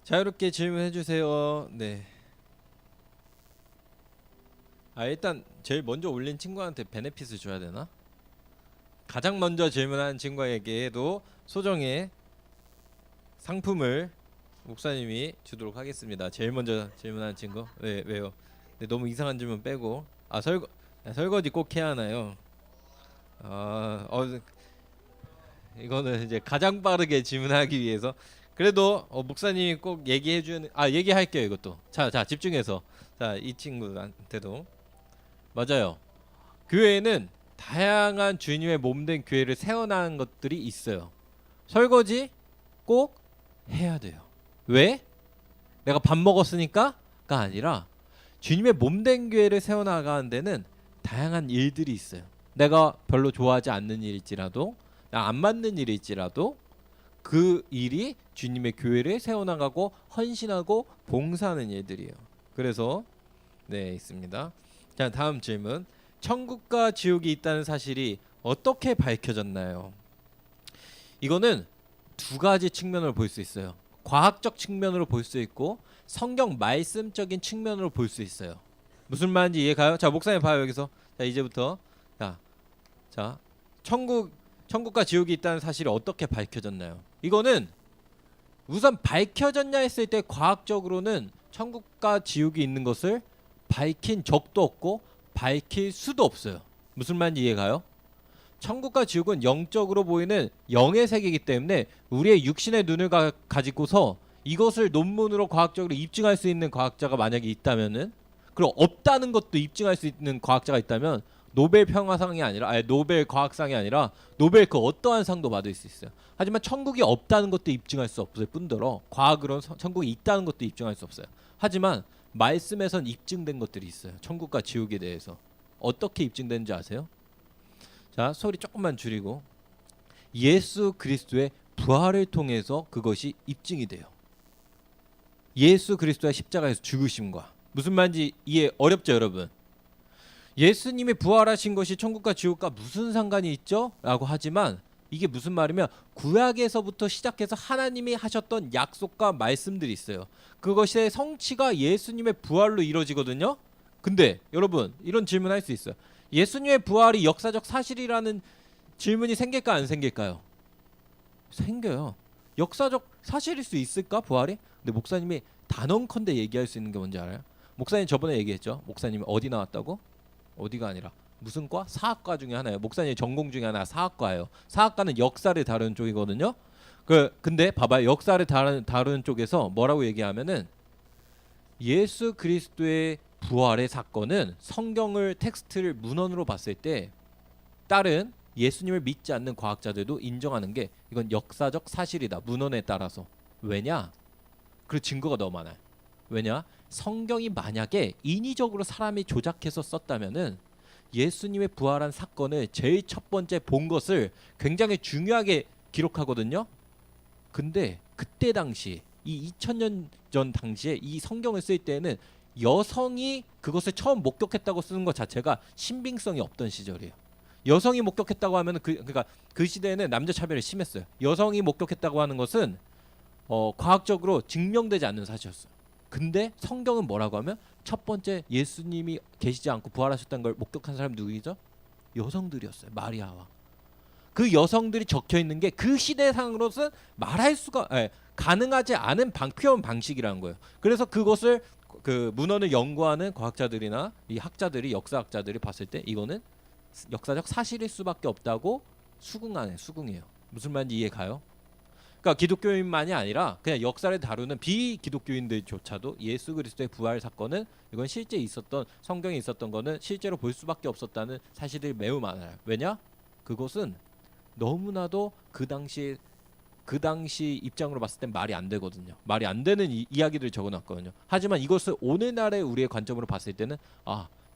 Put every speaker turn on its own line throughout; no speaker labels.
자유롭게 질문해 주세요. 네. 일단 제일 먼저 올린 친구한테 베네핏을 줘야 되나? 가장 먼저 질문한 친구에게도 소정의 상품을 목사님이 주도록 하겠습니다. 제일 먼저 질문한 친구. 네, 왜요? 네, 너무 이상한 질문 빼고. 설거지 꼭 해야 하나요? 아, 이거는 이제 가장 빠르게 질문하기 위해서 그래도 목사님이 꼭 얘기해 주는 얘기할게요, 이것도. 자, 집중해서. 자, 이 친구한테도 맞아요. 교회에는 다양한 주님의 몸된 교회를 세워나가는 것들이 있어요. 설거지 꼭 해야 돼요. 왜? 내가 밥 먹었으니까가 아니라 주님의 몸된 교회를 세워나가는 데는 다양한 일들이 있어요. 내가 별로 좋아하지 않는 일일지라도, 나 안 맞는 일일지라도 그 일이 주님의 교회를 세워나가고 헌신하고 봉사하는 일들이에요. 그래서 네, 있습니다. 자, 다음 질문. 천국과 지옥이 있다는 사실이 어떻게 밝혀졌나요? 이거는 두 가지 측면으로 볼 수 있어요. 과학적 측면으로 볼 수 있고 성경 말씀적인 측면으로 볼 수 있어요. 무슨 말인지 이해가요? 자, 목사님 봐요, 여기서. 자, 이제부터. 자, 천국과 지옥이 있다는 사실이 어떻게 밝혀졌나요? 이거는 우선 밝혀졌냐 했을 때 과학적으로는 천국과 지옥이 있는 것을 밝힌 적도 없고 밝힐 수도 없어요. 무슨 말인지 이해가요? 천국과 지옥은 영적으로 보이는 영의 세계이기 때문에 우리의 육신의 눈을 가지고서 이것을 논문으로 과학적으로 입증할 수 있는 과학자가 만약에 있다면은, 그리고 없다는 것도 입증할 수 있는 과학자가 있다면 노벨 평화상이 아니라 노벨 과학상이 아니라 노벨 그 어떠한 상도 받을 수 있어요. 하지만 천국이 없다는 것도 입증할 수 없을 뿐더러 과학으로는 천국이 있다는 것도 입증할 수 없어요. 하지만 말씀에선 입증된 것들이 있어요. 천국과 지옥에 대해서. 어떻게 입증되는지 아세요? 자, 소리 조금만 줄이고. 예수 그리스도의 부활을 통해서 그것이 입증이 돼요. 예수 그리스도의 십자가에서 죽으심과. 무슨 말인지 이해 어렵죠, 여러분? 예수님이 부활하신 것이 천국과 지옥과 무슨 상관이 있죠? 라고 하지만 이게 무슨 말이면 구약에서부터 시작해서 하나님이 하셨던 약속과 말씀들이 있어요. 그것의 성취가 예수님의 부활로 이루어지거든요. 근데 여러분, 이런 질문할 수 있어요. 예수님의 부활이 역사적 사실이라는 질문이 생길까 안 생길까요? 생겨요. 역사적 사실일 수 있을까, 부활이? 근데 목사님이 단언컨대 얘기할 수 있는 게 뭔지 알아요? 목사님 저번에 얘기했죠. 목사님이 어디 나왔다고? 어디가 아니라 무슨 과? 사학과 중에 하나예요. 목사님 전공 중에 하나 사학과예요. 사학과는 역사를 다루는 쪽이거든요. 근데 봐봐요. 역사를 다루는 쪽에서 뭐라고 얘기하면은 예수 그리스도의 부활의 사건은 성경을 텍스트를 문헌으로 봤을 때 다른 예수님을 믿지 않는 과학자들도 인정하는 게 이건 역사적 사실이다. 문헌에 따라서. 왜냐? 그 증거가 너무 많아요. 왜냐? 성경이 만약에 인위적으로 사람이 조작해서 썼다면은 예수님의 부활한 사건을 제일 첫 번째 본 것을 굉장히 중요하게 기록하거든요. 근데 그때 당시 이 2000년 전 당시에 이 성경을 쓸 때는 여성이 그것을 처음 목격했다고 쓰는 것 자체가 신빙성이 없던 시절이에요. 여성이 목격했다고 하면 그러니까 그 시대에는 남녀 차별이 심했어요. 여성이 목격했다고 하는 것은 과학적으로 증명되지 않는 사실이었어요. 근데 성경은 뭐라고 하면 첫 번째 예수님이 계시지 않고 부활하셨다는 걸 목격한 사람이 누구이죠? 여성들이었어요. 마리아와. 그 여성들이 적혀 있는 게 그 시대상으로서는 말할 수가 가능하지 않은 표현 방식이라는 거예요. 그래서 그것을 그 문헌을 연구하는 과학자들이나 이 학자들이 역사학자들이 봤을 때 이거는 역사적 사실일 수밖에 없다고 수긍이에요. 무슨 말인지 이해 가요? 그러니까 기독교인만이 아니라 그냥 역사를 다루는 비기독교인들조차도 예수 그리스도의 부활 사건은 이건 실제 있었던 성경에 있었던 거는 실제로 볼 수밖에 없었다는 사실들이 매우 많아요. 왜냐? 그것은 너무나도 그 당시 입장으로 봤을 땐 말이 안 되거든요. 말이 안 되는 이야기를 적어놨거든요. 하지만 이것을 오늘날의 우리의 관점으로 봤을 때는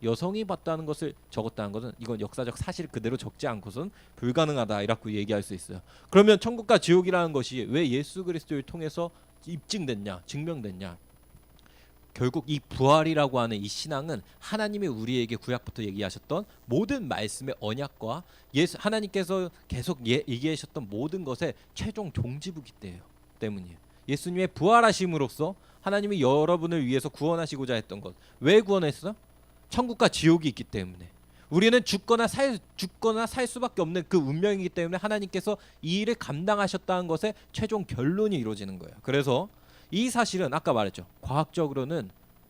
여성이 봤다는 것을 적었다는 것은 이건 역사적 사실 그대로 적지 않고선 불가능하다 이라고 얘기할 수 있어요. 그러면 천국과 지옥이라는 것이 왜 예수 그리스도를 통해서 입증됐냐, 증명됐냐? 결국 이 부활이라고 하는 이 신앙은 하나님이 우리에게 구약부터 얘기하셨던 모든 말씀의 언약과 하나님께서 계속 얘기하셨던 모든 것의 최종 종지부기 때문이에요. 예수님의 부활하심으로써 하나님이 여러분을 위해서 구원하시고자 했던 것. 왜 구원했어? 천국과 지옥이 있기 때문에. 우리는 죽거나 살 수밖에 없는 그 운명이기 때문에 하나님께서 이 일을 감당하셨다는 것에 최종 결론이 이루어지는 거예요. 그래서 이 사실은 아까 말했죠. 과학적으로는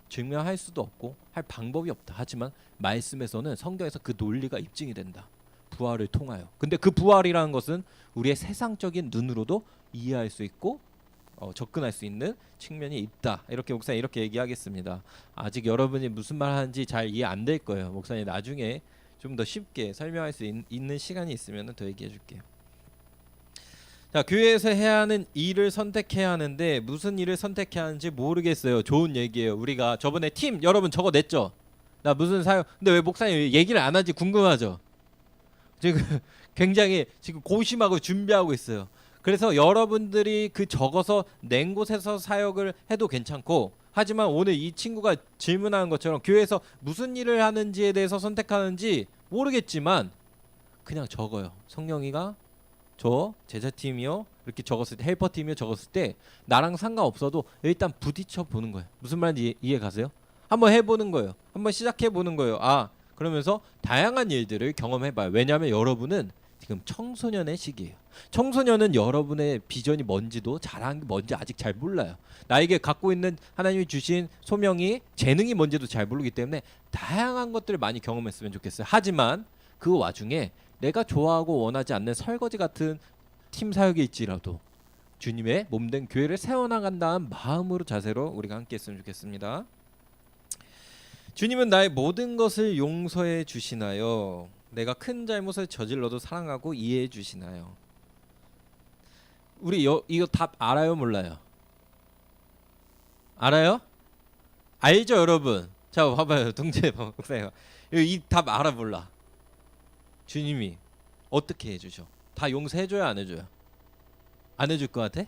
증명할 수도 없고 할 방법이 없다. 하지만 말씀에서는 성경에서 그 논리가 입증이 된다. 부활을 통하여. 근데 그 부활이라는 것은 우리의 세상적인 눈으로도 이해할 수 있고 접근할 수 있는 측면이 있다. 이렇게 목사님 이렇게 얘기하겠습니다. 아직 여러분이 무슨 말 하는지 잘 이해 안 될 거예요. 목사님 나중에 좀 더 쉽게 설명할 수 있는 시간이 있으면 더 얘기해 줄게요. 자, 교회에서 해야 하는 일을 선택해야 하는데 무슨 일을 선택해야 하는지 모르겠어요. 좋은 얘기예요. 우리가 저번에 팀 여러분 적어 냈죠. 나 무슨 사역. 근데 왜 목사님 얘기를 안 하지 궁금하죠. 지금 굉장히 지금 고심하고 준비하고 있어요. 그래서 여러분들이 그 적어서 낸 곳에서 사역을 해도 괜찮고, 하지만 오늘 이 친구가 질문하는 것처럼 교회에서 무슨 일을 하는지에 대해서 선택하는지 모르겠지만 그냥 적어요. 성령이가 저 제자팀이요 이렇게 적었을 때, 헬퍼팀이요 적었을 때 나랑 상관없어도 일단 부딪혀 보는 거예요. 무슨 말인지 이해 가세요? 한번 해보는 거예요. 한번 시작해 보는 거예요. 그러면서 다양한 일들을 경험해봐요. 왜냐하면 여러분은 지금 청소년의 시기예요. 청소년은 여러분의 비전이 뭔지도 자랑이 뭔지 아직 잘 몰라요. 나에게 갖고 있는 하나님이 주신 소명이 재능이 뭔지도 잘 모르기 때문에 다양한 것들을 많이 경험했으면 좋겠어요. 하지만 그 와중에 내가 좋아하고 원하지 않는 설거지 같은 팀 사역일지라도 주님의 몸된 교회를 세워나간다는 마음으로 자세로 우리가 함께 했으면 좋겠습니다. 주님은 나의 모든 것을 용서해 주시나요? 내가 큰 잘못을 저질러도 사랑하고 이해해 주시나요? 우리 이거 답 알아요 몰라요? 알아요? 알죠 여러분? 자 봐봐요 동재 목사님 이 답 알아 몰라? 주님이 어떻게 해주죠? 다 용서해줘요 안 해줘요? 안 해줄 것 같아?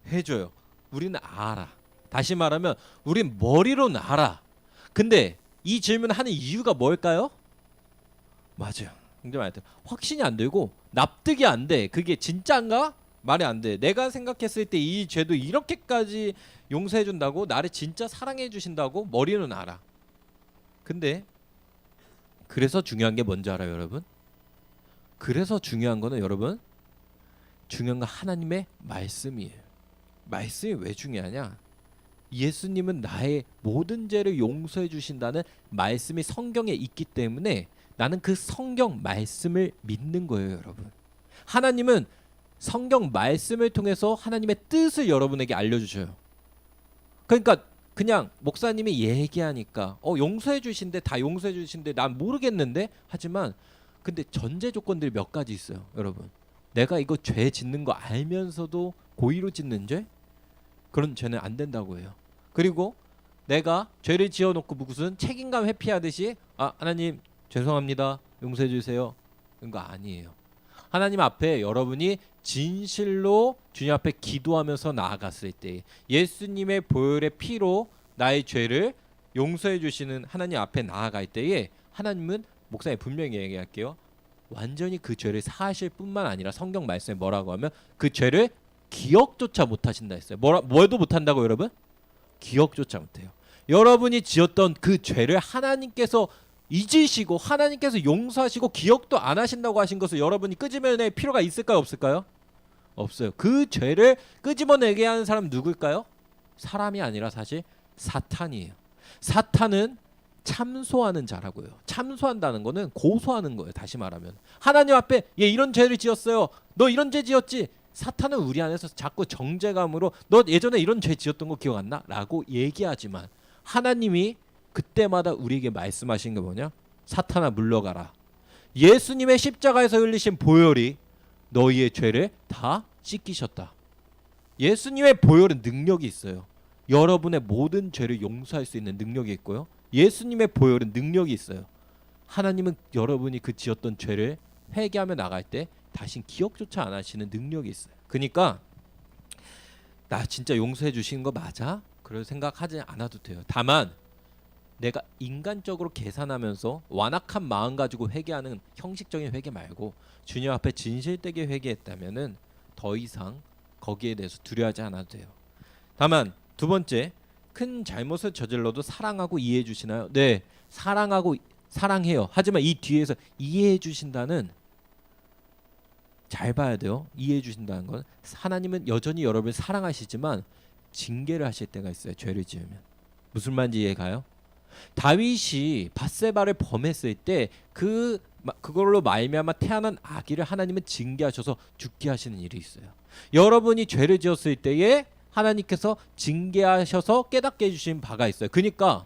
해줘요. 우리는 알아. 다시 말하면 우린 머리로는 알아. 근데 이 질문을 하는 이유가 뭘까요? 맞아요. 굉장히 많이 확신이 안 되고 납득이 안 돼. 그게 진짜인가? 말이 안 돼. 내가 생각했을 때 이 죄도 이렇게까지 용서해 준다고? 나를 진짜 사랑해 주신다고? 머리는 알아. 근데 그래서 중요한 게 뭔지 알아요, 여러분? 그래서 중요한 거는 여러분, 중요한 건 하나님의 말씀이에요. 말씀이 왜 중요하냐? 예수님은 나의 모든 죄를 용서해 주신다는 말씀이 성경에 있기 때문에 나는 그 성경 말씀을 믿는 거예요, 여러분. 하나님은 성경 말씀을 통해서 하나님의 뜻을 여러분에게 알려주셔요. 그러니까 그냥 목사님이 얘기하니까 용서해 주신데 다 용서해 주신데 난 모르겠는데 하지만 근데 전제 조건들이 몇 가지 있어요, 여러분. 내가 이거 죄 짓는 거 알면서도 고의로 짓는 죄? 그런 죄는 안 된다고 해요. 그리고 내가 죄를 지어놓고 무슨 책임감 회피하듯이 하나님 죄송합니다 용서해 주세요 이런 거 아니에요. 하나님 앞에 여러분이 진실로 주님 앞에 기도하면서 나아갔을 때 예수님의 보혈의 피로 나의 죄를 용서해 주시는 하나님 앞에 나아갈 때에 하나님은 목사님 분명히 얘기할게요. 완전히 그 죄를 사하실 뿐만 아니라 성경 말씀에 뭐라고 하면 그 죄를 기억조차 못하신다 했어요. 뭐도 못한다고 여러분? 기억조차 못해요. 여러분이 지었던 그 죄를 하나님께서 잊으시고 하나님께서 용서하시고 기억도 안 하신다고 하신 것을 여러분이 끄집어낼 필요가 있을까요 없을까요? 없어요. 그 죄를 끄집어내게 하는 사람 누굴까요? 사람이 아니라 사실 사탄이에요. 사탄은 참소하는 자라고요. 참소한다는 거는 고소하는 거예요. 다시 말하면 하나님 앞에 얘 이런 죄를 지었어요. 너 이런 죄 지었지? 사탄은 우리 안에서 자꾸 정죄감으로 너 예전에 이런 죄 지었던 거 기억 안 나? 라고 얘기하지만 하나님이 그때마다 우리에게 말씀하신 게 뭐냐? 사탄아 물러가라. 예수님의 십자가에서 흘리신 보혈이 너희의 죄를 다 씻기셨다. 예수님의 보혈은 능력이 있어요. 여러분의 모든 죄를 용서할 수 있는 능력이 있고요. 예수님의 보혈은 능력이 있어요. 하나님은 여러분이 그 지었던 죄를 회개하며 나갈 때 다신 기억조차 안 하시는 능력이 있어요. 그러니까 나 진짜 용서해 주시는 거 맞아? 그럴 생각하지 않아도 돼요. 다만 내가 인간적으로 계산하면서 완악한 마음 가지고 회개하는 형식적인 회개 말고 주님 앞에 진실되게 회개했다면은 더 이상 거기에 대해서 두려워하지 않아도 돼요. 다만 두 번째, 큰 잘못을 저질러도 사랑하고 이해해 주시나요? 네, 사랑하고 사랑해요. 하지만 이 뒤에서 이해해 주신다는, 잘 봐야 돼요. 이해해 주신다는 건 하나님은 여전히 여러분을 사랑하시지만 징계를 하실 때가 있어요. 죄를 지으면. 무슨 말인지 이해가요? 다윗이 밧세바를 범했을 때 그걸로 말미암아 태어난 아기를 하나님은 징계하셔서 죽게 하시는 일이 있어요. 여러분이 죄를 지었을 때에 하나님께서 징계하셔서 깨닫게 해주신 바가 있어요. 그러니까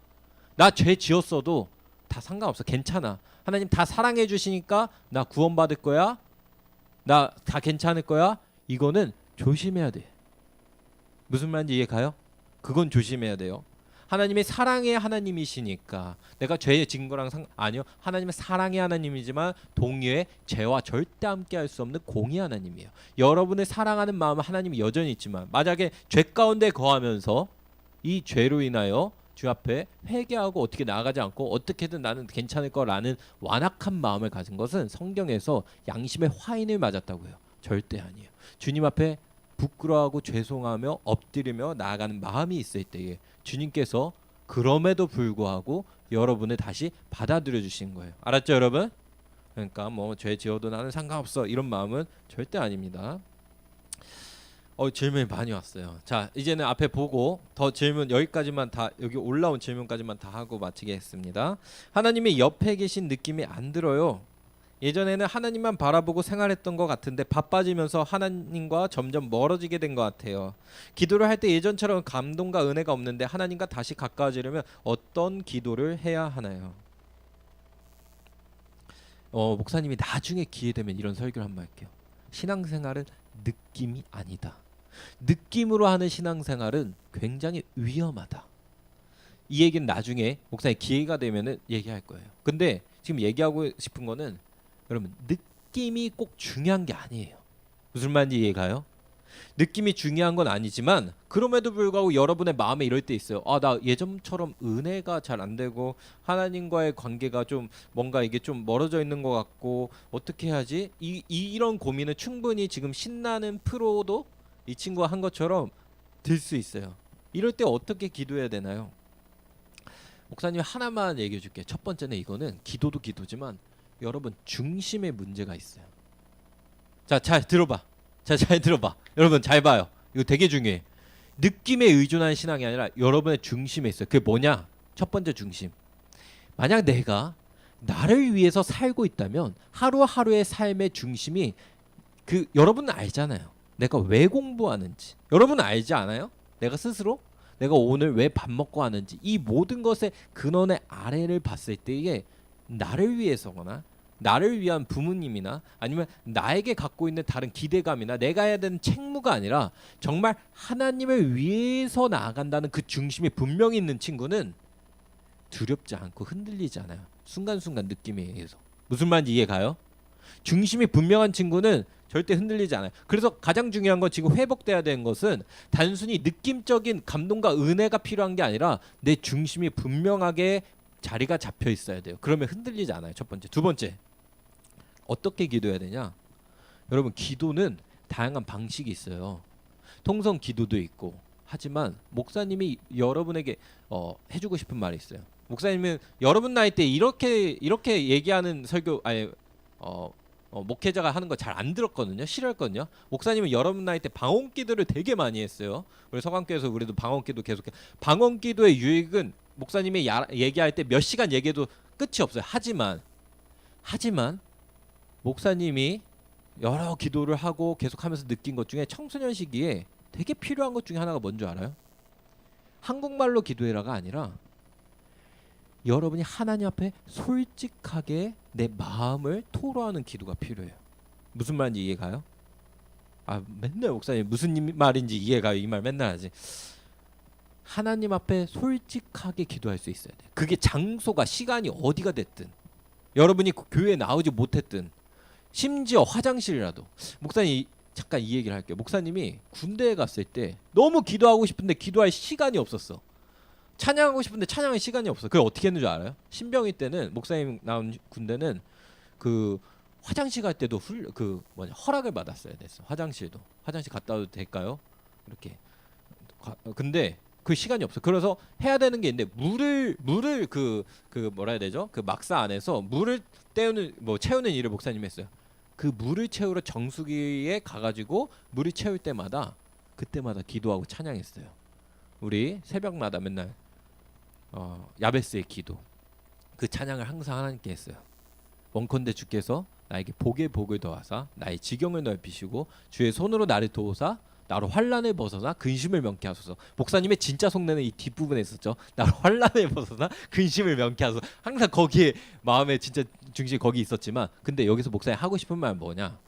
나 죄 지었어도 다 상관없어. 괜찮아. 하나님 다 사랑해 주시니까 나 구원받을 거야. 나 다 괜찮을 거야. 이거는 조심해야 돼. 무슨 말인지 이해가요? 그건 조심해야 돼요. 하나님이 사랑의 하나님이시니까 내가 죄에 진 거랑 아니요. 하나님은 사랑의 하나님이지만 동의에 죄와 절대 함께 할 수 없는 공의 하나님이에요. 여러분을 사랑하는 마음은 하나님이 여전히 있지만 만약에 죄 가운데 거하면서 이 죄로 인하여 주 앞에 회개하고 어떻게 나아가지 않고 어떻게든 나는 괜찮을 거라는 완악한 마음을 가진 것은 성경에서 양심의 화인을 맞았다고 해요. 절대 아니에요. 주님 앞에 부끄러워하고 죄송하며 엎드리며 나아가는 마음이 있을 때에 주님께서 그럼에도 불구하고 여러분을 다시 받아들여 주신 거예요. 알았죠, 여러분? 그러니까 뭐 죄 지어도 나는 상관없어 이런 마음은 절대 아닙니다. 질문이 많이 왔어요. 자, 이제는 앞에 보고 더 질문 여기까지만 다, 여기 올라온 질문까지만 다 하고 마치겠습니다. 하나님의 옆에 계신 느낌이 안 들어요. 예전에는 하나님만 바라보고 생활했던 것 같은데 바빠지면서 하나님과 점점 멀어지게 된 것 같아요. 기도를 할 때 예전처럼 감동과 은혜가 없는데 하나님과 다시 가까워지려면 어떤 기도를 해야 하나요? 목사님이 나중에 기회 되면 이런 설교를 한번 할게요. 신앙생활은 느낌이 아니다. 느낌으로 하는 신앙생활은 굉장히 위험하다. 이 얘기는 나중에 목사님 기회가 되면은 얘기할 거예요. 근데 지금 얘기하고 싶은 거는 여러분 느낌이 꼭 중요한 게 아니에요. 무슨 말인지 이해가요? 느낌이 중요한 건 아니지만 그럼에도 불구하고 여러분의 마음에 이럴 때 있어요. 나 예전처럼 은혜가 잘 안 되고 하나님과의 관계가 좀 뭔가 이게 좀 멀어져 있는 것 같고 어떻게 해야지? 이런 고민은 충분히 지금 신나는 프로도 이 친구가 한 것처럼 들 수 있어요. 이럴 때 어떻게 기도해야 되나요? 목사님 하나만 얘기해 줄게요. 첫 번째는 이거는 기도도 기도지만 여러분 중심의 문제가 있어요. 자, 잘 들어봐. 잘 들어봐. 여러분 잘 봐요. 이거 되게 중요해. 느낌에 의존하는 신앙이 아니라 여러분의 중심에 있어요. 그게 뭐냐? 첫 번째 중심. 만약 내가 나를 위해서 살고 있다면 하루하루의 삶의 중심이 여러분은 알잖아요. 내가 왜 공부하는지. 여러분은 알지 않아요? 내가 스스로 내가 오늘 왜 밥 먹고 하는지 이 모든 것의 근원의 아래를 봤을 때에 나를 위해서거나 나를 위한 부모님이나 아니면 나에게 갖고 있는 다른 기대감이나 내가 해야 되는 책무가 아니라 정말 하나님을 위해서 나아간다는 그 중심이 분명히 있는 친구는 두렵지 않고 흔들리지 않아요. 순간순간 느낌에 의해서. 무슨 말인지 이해가요? 중심이 분명한 친구는 절대 흔들리지 않아요. 그래서 가장 중요한 건 지금 회복돼야 되는 것은 단순히 느낌적인 감동과 은혜가 필요한 게 아니라 내 중심이 분명하게 자리가 잡혀 있어야 돼요. 그러면 흔들리지 않아요. 첫 번째. 두 번째. 어떻게 기도해야 되냐? 여러분 기도는 다양한 방식이 있어요. 통성 기도도 있고 하지만 목사님이 여러분에게 해주고 싶은 말이 있어요. 목사님은 여러분 나이 때 이렇게 얘기하는 설교 목회자가 하는 거 잘 안 들었거든요. 싫어했거든요. 목사님은 여러분 나이 때 방언기도를 되게 많이 했어요. 우리 서강교에서 우리도 방언기도 계속해. 방언기도의 유익은 목사님이 얘기할 때 몇 시간 얘기해도 끝이 없어요. 하지만 목사님이 여러 기도를 하고 계속하면서 느낀 것 중에 청소년 시기에 되게 필요한 것 중에 하나가 뭔지 알아요? 한국말로 기도해라가 아니라 여러분이 하나님 앞에 솔직하게 내 마음을 토로하는 기도가 필요해요. 무슨 말인지 이해가요? 맨날 목사님 무슨 말인지 이해가요? 이 말 맨날 하지. 하나님 앞에 솔직하게 기도할 수 있어야 돼. 그게 장소가 시간이 어디가 됐든 여러분이 교회에 나오지 못했든 심지어 화장실이라도. 목사님 잠깐 이 얘기를 할게요. 목사님이 군대에 갔을 때 너무 기도하고 싶은데 기도할 시간이 없었어. 찬양하고 싶은데 찬양할 시간이 없어. 그걸 어떻게 했는 줄 알아요? 신병이 때는 목사님 나온 군대는 화장실 갈 때도 허락을 받았어야 됐어. 화장실 갔다 와도 될까요? 이렇게 근데 그 시간이 없어. 그래서 해야 되는 게 있는데 물을 그 뭐라 해야 되죠? 그 막사 안에서 물을 때우는 뭐 채우는 일을 목사님이 했어요. 그 물을 채우러 정수기에 가가지고 물을 채울 때마다 그때마다 기도하고 찬양했어요. 우리 새벽마다 맨날 야베스의 기도 그 찬양을 항상 하나님께 했어요. 원컨대 주께서 나에게 복에 복을 더하사 나의 지경을 넓히시고 주의 손으로 나를 도우사 나로 환난을 벗어나 근심을 명케 하소서. 목사님의 진짜 속내는 이 뒷부분에 있었죠. 나로 환난을 벗어나 근심을 명케 하소서. 항상 거기에 마음의 진짜 중심이 거기 있었지만 근데 여기서 목사님 하고 싶은 말은 뭐냐?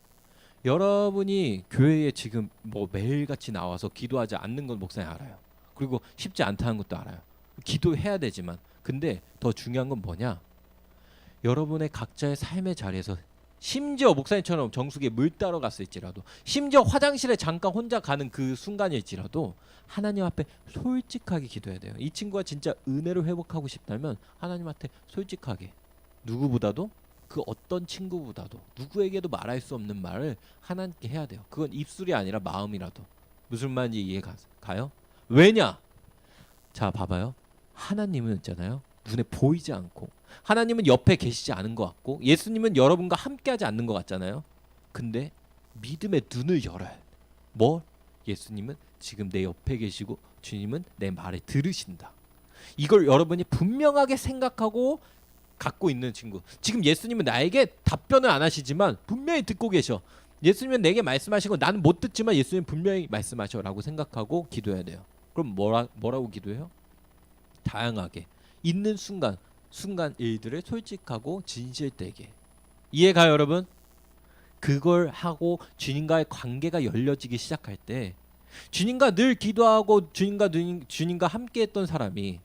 여러분이 교회에 지금 뭐 매일같이 나와서 기도하지 않는 건 목사님 알아요. 그리고 쉽지 않다는 것도 알아요. 기도해야 되지만 근데 더 중요한 건 뭐냐? 여러분의 각자의 삶의 자리에서 심지어 목사님처럼 정수기에 물 따러 갔을지라도 심지어 화장실에 잠깐 혼자 가는 그 순간일지라도 하나님 앞에 솔직하게 기도해야 돼요. 이 친구가 진짜 은혜를 회복하고 싶다면 하나님한테 솔직하게 누구보다도 그 어떤 친구보다도 누구에게도 말할 수 없는 말을 하나님께 해야 돼요. 그건 입술이 아니라 마음이라도. 무슨 말인지 이해가요? 왜냐? 자 봐봐요. 하나님은 있잖아요. 눈에 보이지 않고 하나님은 옆에 계시지 않은 것 같고 예수님은 여러분과 함께하지 않는 것 같잖아요. 근데 믿음의 눈을 열어야 돼. 뭐? 예수님은 지금 내 옆에 계시고 주님은 내 말을 들으신다. 이걸 여러분이 분명하게 생각하고 갖고 있는 친구. 지금 예수님은 나에게 답변을 안 하시지만 분명히 듣고 계셔. 예수님은 내게 말씀하시고 나는 못 듣지만 예수님은 분명히 말씀하셔라고 생각하고 기도해야 돼요. 그럼 뭐라고 기도해요? 다양하게 있는 순간 일들을 솔직하고 진실되게. 이해가요 여러분? 그걸 하고 주님과의 관계가 열려지기 시작할 때 주님과 늘 기도하고 주님과 함께했던 사람이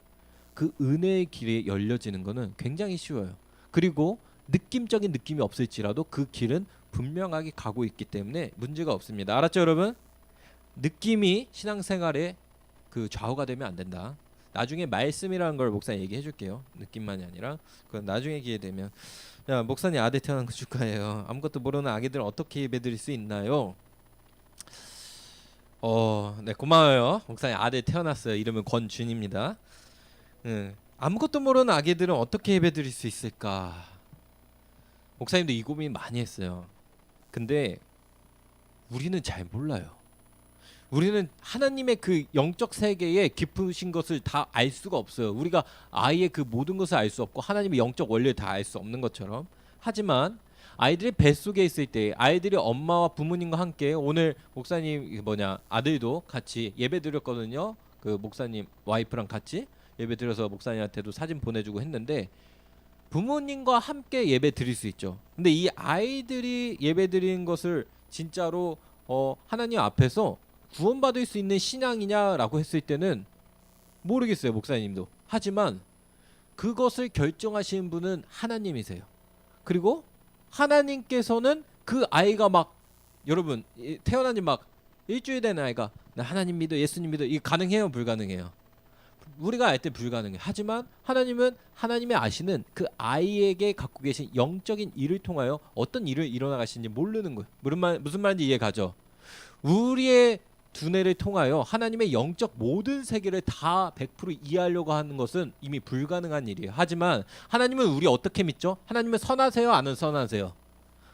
그 은혜의 길이 열려지는 거는 굉장히 쉬워요. 그리고 느낌적인 느낌이 없을지라도 그 길은 분명하게 가고 있기 때문에 문제가 없습니다. 알았죠 여러분? 느낌이 신앙생활에 그 좌우가 되면 안 된다. 나중에 말씀이라는 걸 목사님 얘기해 줄게요. 느낌만이 아니라 그건 나중에 기회 되면. 야 목사님 아들 태어난 거 축하해요. 아무것도 모르는 아기들 어떻게 예배드릴 수 있나요? 네 고마워요. 목사님 아들 태어났어요. 이름은 권준입니다. 아무것도 모르는 아기들은 어떻게 예배드릴 수 있을까? 목사님도 이 고민 많이 했어요. 근데 우리는 잘 몰라요. 우리는 하나님의 그 영적 세계에 깊으신 것을 다 알 수가 없어요. 우리가 아이의 그 모든 것을 알 수 없고 하나님의 영적 원리를 다 알 수 없는 것처럼. 하지만 아이들이 뱃속에 있을 때 아이들이 엄마와 부모님과 함께 오늘 목사님 아들도 같이 예배드렸거든요. 그 목사님 와이프랑 같이 예배드려서 목사님한테도 사진 보내주고 했는데 부모님과 함께 예배드릴 수 있죠. 근데 이 아이들이 예배드리는 것을 진짜로 하나님 앞에서 구원받을 수 있는 신앙이냐라고 했을 때는 모르겠어요 목사님도. 하지만 그것을 결정하시는 분은 하나님이세요. 그리고 하나님께서는 그 아이가 막 여러분 태어난 지 막 일주일 된 아이가 나 하나님 믿어 예수님 믿어 이게 가능해요 불가능해요? 우리가 알 때 불가능해. 하지만 하나님은 하나님의 아시는 그 아이에게 갖고 계신 영적인 일을 통하여 어떤 일을 일어나가시는지 모르는 거예요. 무슨 말인지 이해가죠? 우리의 두뇌를 통하여 하나님의 영적 모든 세계를 다 100% 이해하려고 하는 것은 이미 불가능한 일이에요. 하지만 하나님은 우리 어떻게 믿죠? 하나님은 선하세요? 안 선하세요?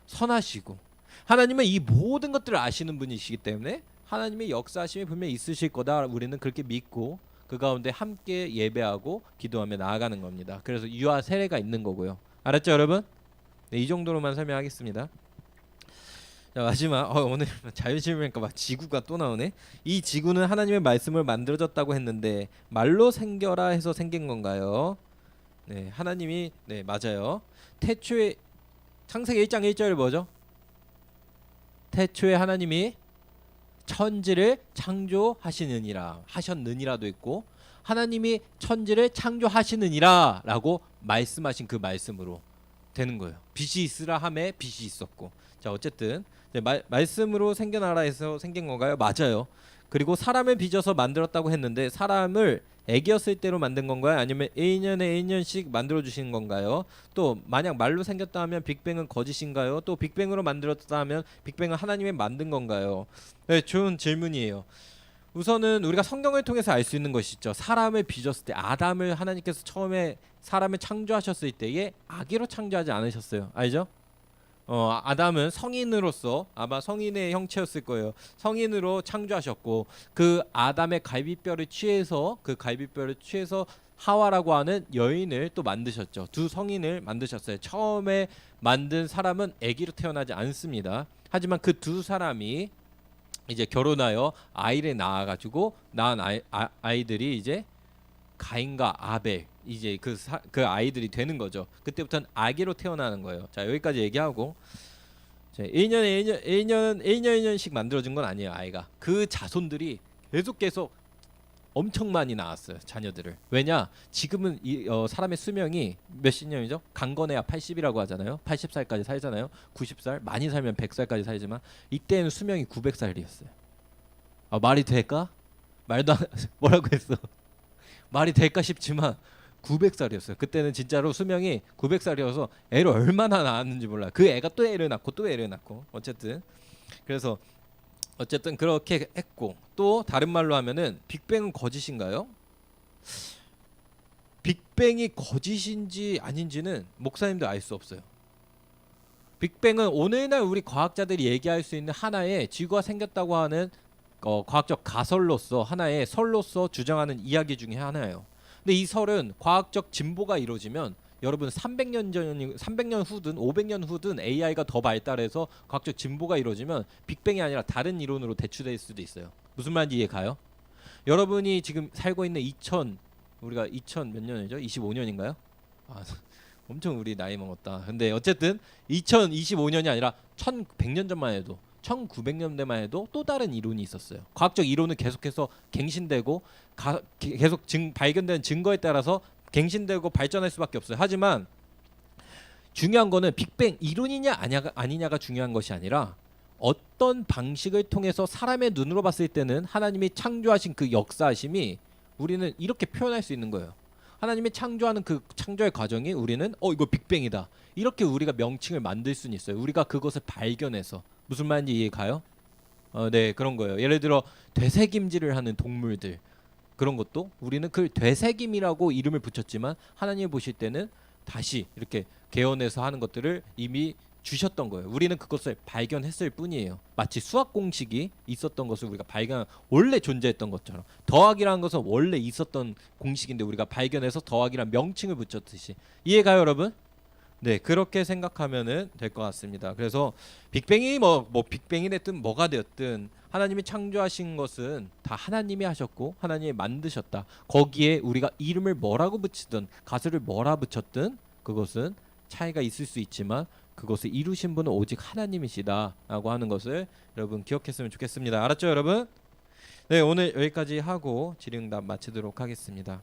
선하시고 하나님은 이 모든 것들을 아시는 분이시기 때문에 하나님의 역사하심이 분명히 있으실 거다. 우리는 그렇게 믿고 그 가운데 함께 예배하고 기도하며 나아가는 겁니다. 그래서 유아 세례가 있는 거고요. 알았죠 여러분? 네, 이 정도로만 설명하겠습니다. 자, 마지막 오늘 자유질문이니까 막 지구가 또 나오네. 이 지구는 하나님의 말씀을 만들어졌다고 했는데 말로 생겨라 해서 생긴 건가요? 네, 하나님이 네 맞아요. 태초에 창세기 1장 1절이 뭐죠? 태초에 하나님이 천지를 하셨느니라도 있고 하나님이 천지를 창조하시느니라라고 말씀하신 그 말씀으로 되는 거예요. 빛이 있으라 하매 빛이 있었고. 자 어쨌든 말씀으로 생겨나라 해서 생긴 건가요? 맞아요. 그리고 사람을 빚어서 만들었다고 했는데 사람을 애기였을 때로 만든 건가요? 아니면 A년에 A년씩 만들어 주시는 건가요? 또 만약 말로 생겼다 하면 빅뱅은 거짓인가요? 또 빅뱅으로 만들었다 하면 빅뱅은 하나님이 만든 건가요? 네, 좋은 질문이에요. 우선은 우리가 성경을 통해서 알 수 있는 것이 있죠. 사람을 빚었을 때 아담을 하나님께서 처음에 사람을 창조하셨을 때에 아기로 창조하지 않으셨어요. 알죠? 아담은 성인으로서 아마 성인의 형체였을 거예요. 성인으로 창조하셨고 그 아담의 갈비뼈를 취해서 하와라고 하는 여인을 또 만드셨죠. 두 성인을 만드셨어요. 처음에 만든 사람은 아기로 태어나지 않습니다. 하지만 그 두 사람이 이제 결혼하여 아이를 낳아가지고 낳은 아이들이 이제 가인과 아벨 이제 그 아이들이 되는 거죠. 그때부터는 아기로 태어나는 거예요. 자 여기까지 얘기하고 자, 1년씩 만들어진 건 아니에요. 아이가 그 자손들이 계속 엄청 많이 낳았어요. 자녀들을. 왜냐 지금은 사람의 수명이 몇십 년이죠? 강건해야 80이라고 하잖아요. 80살까지 살잖아요. 90살 많이 살면 100살까지 살지만 이때는 수명이 900살이었어요. 말이 될까? 말도 안, 뭐라고 했어? 말이 될까 싶지만 900살이었어요. 그때는 진짜로 수명이 900살이어서 애를 얼마나 낳았는지 몰라요. 그 애가 또 애를 낳고 또 애를 낳고 어쨌든 그래서 어쨌든 그렇게 했고 또 다른 말로 하면은 빅뱅은 거짓인가요? 빅뱅이 거짓인지 아닌지는 목사님도 알 수 없어요. 빅뱅은 오늘날 우리 과학자들이 얘기할 수 있는 하나의 지구가 생겼다고 하는 과학적 가설로서 하나의 설로서 주장하는 이야기 중에 하나예요. 근데 이 설은 과학적 진보가 이루어지면 여러분 300년 후든 500년 후든 AI가 더 발달해서 과학적 진보가 이루어지면 빅뱅이 아니라 다른 이론으로 대추될 수도 있어요. 무슨 말인지 이해 가요? 여러분이 지금 살고 있는 우리가 2000 몇 년이죠? 25년인가요? 엄청 우리 나이 먹었다. 근데 어쨌든 2025년이 아니라 1100년 전만 해도 1900년대만 해도 또 다른 이론이 있었어요. 과학적 이론은 계속해서 갱신되고 계속 발견된 증거에 따라서 갱신되고 발전할 수밖에 없어요. 하지만 중요한 거는 빅뱅 이론이냐 아니냐가 중요한 것이 아니라 어떤 방식을 통해서 사람의 눈으로 봤을 때는 하나님이 창조하신 그 역사하심이 우리는 이렇게 표현할 수 있는 거예요. 하나님이 창조하는 그 창조의 과정이 우리는 이거 빅뱅이다. 이렇게 우리가 명칭을 만들 수는 있어요. 우리가 그것을 발견해서. 무슨 말인지 이해 가요? 네, 그런 거예요. 예를 들어 되새김질을 하는 동물들 그런 것도 우리는 그 되새김이라고 이름을 붙였지만 하나님이 보실 때는 다시 이렇게 개헌해서 하는 것들을 이미 주셨던 거예요. 우리는 그것을 발견했을 뿐이에요. 마치 수학 공식이 있었던 것을 우리가 원래 존재했던 것처럼 더하기라는 것은 원래 있었던 공식인데 우리가 발견해서 더하기란 명칭을 붙였듯이 이해가요, 여러분? 네, 그렇게 생각하면은 될 것 같습니다. 그래서 빅뱅이 뭐 빅뱅이 됐든 뭐가 되었든 하나님이 창조하신 것은 다 하나님이 하셨고 하나님이 만드셨다. 거기에 우리가 이름을 뭐라고 붙이든 가설을 뭐라 붙였든 그것은 차이가 있을 수 있지만 그것을 이루신 분은 오직 하나님이시다라고 하는 것을 여러분 기억했으면 좋겠습니다. 알았죠, 여러분? 네, 오늘 여기까지 하고 질의응답 마치도록 하겠습니다.